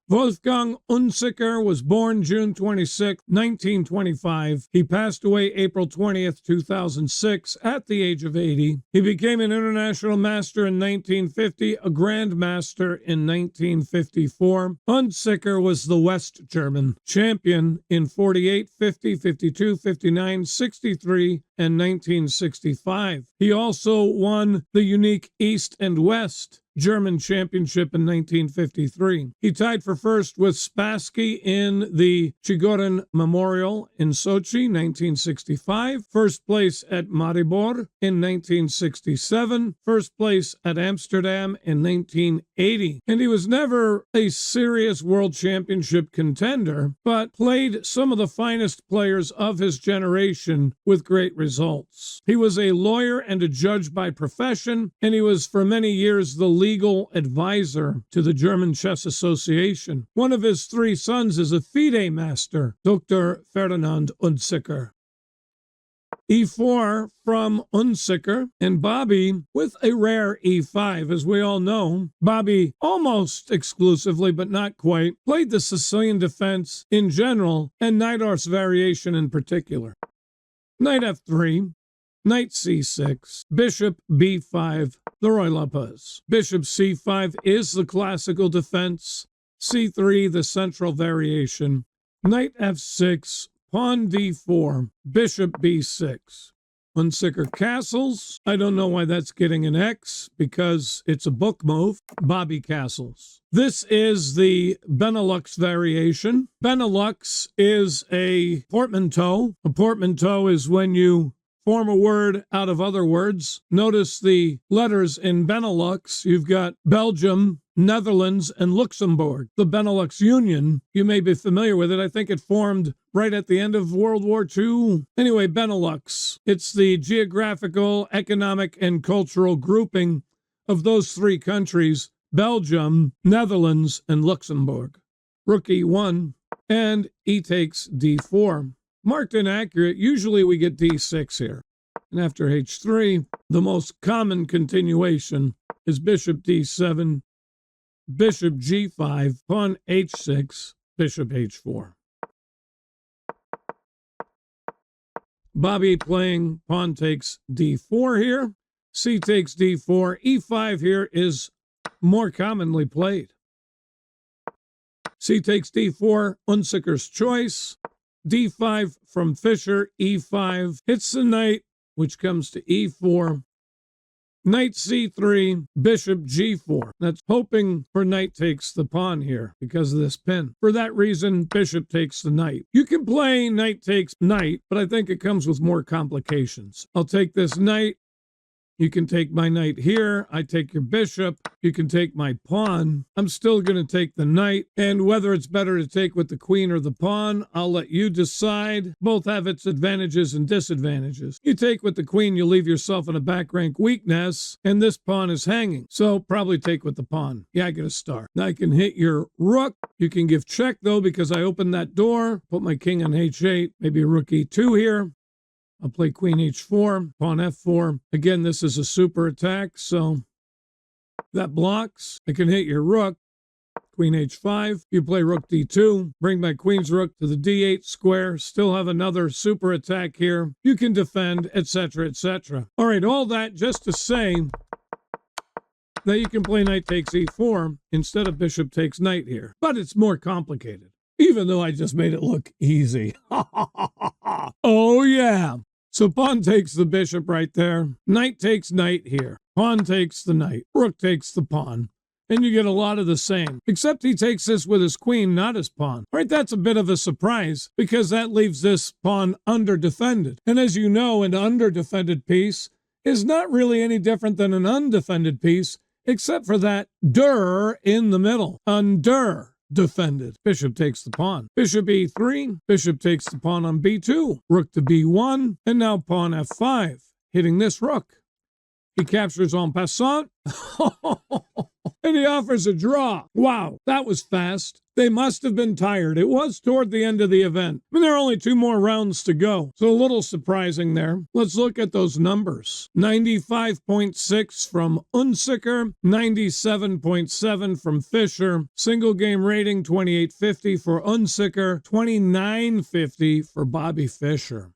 Wolfgang Unzicker was born June 26, 1925. He passed away April 20th, 2006, at the age of 80. He became an international master in 1950, a grand master in 1954. Unzicker was the West German champion in 48, 50, 52, 59, 63, and 1965. He also won the unique East and West German Championship in 1953. He tied for first with Spassky in the Chigorin Memorial in Sochi, 1965. First place at Maribor in 1967. First place at Amsterdam in 1980. And he was never a serious world championship contender, but played some of the finest players of his generation with great results. He was a lawyer and a judge by profession, and he was for many years the legal advisor to the German Chess Association. One of his three sons is a FIDE master, Dr. Ferdinand Unzicker. E4 from Unzicker, and Bobby with a rare E5. As we all know, Bobby almost exclusively, but not quite, played the Sicilian defense in general, and Najdorf's variation in particular. Knight F3, Knight C6, Bishop B5, the Roy Lopez. Bishop C5 is the classical defense, C3 the central variation, Knight F6, Pawn D4, Bishop B6. Unzicker castles. I don't know why that's getting an X, because it's a book move. Bobby castles. This is the Benelux variation. Benelux is a portmanteau. A portmanteau is when you form a word out of other words. Notice the letters in Benelux. You've got Belgium, Netherlands, and Luxembourg. The Benelux Union, you may be familiar with it. I think it formed right at the end of World War II. Anyway, Benelux. It's the geographical, economic, and cultural grouping of those three countries: Belgium, Netherlands, and Luxembourg. Rook E1, and E takes D4. Marked inaccurate, usually we get D6 here. And after H3, the most common continuation is Bishop D7, Bishop G5, Pawn H6, Bishop H4. Bobby playing Pawn takes D4 here, C takes D4, E5 here is more commonly played. C takes D4, Unzicker's choice. D5 from Fischer, E5, hits the knight, which comes to E4. Knight C3, Bishop G4. That's hoping for knight takes the pawn here because of this pin. For that reason, Bishop takes the knight. You can play knight takes knight, but I think it comes with more complications. I'll take this knight. You can take my knight here. I take your bishop. You can take my pawn. I'm still going to take the knight. And whether it's better to take with the queen or the pawn, I'll let you decide. Both have its advantages and disadvantages. You take with the queen, you leave yourself in a back rank weakness, and this pawn is hanging. So probably take with the pawn. Yeah, I get a star. Now I can hit your rook. You can give check, though, because I opened that door. Put my king on H8. Maybe a rook E2 here. I'll play queen H4, pawn F4. Again, this is a super attack, so that blocks. I can hit your rook, queen H5. You play rook D2, bring my queen's rook to the D8 square, still have another super attack here. You can defend, etc., etc. All right, all that just to say that you can play knight takes E4 instead of bishop takes knight here. But it's more complicated, even though I just made it look easy. Oh, yeah. So pawn takes the bishop right there. Knight takes knight here. Pawn takes the knight. Rook takes the pawn. And you get a lot of the same. Except he takes this with his queen, not his pawn. All right, that's a bit of a surprise because that leaves this pawn under-defended. And as you know, an under-defended piece is not really any different than an undefended piece, except for that der in the middle. Under-defended. Bishop takes the pawn. Bishop E3. Bishop takes the pawn on B2. Rook to B1. And now pawn F5, hitting this rook. He captures en passant. and he offers a draw. Wow, that was fast. They must have been tired. It was toward the end of the event. I mean, there are only 2 more rounds to go, so a little surprising there. Let's look at those numbers. 95.6 from Unzicker, 97.7 from Fischer. Single game rating 2850 for Unzicker, 2950 for Bobby Fischer.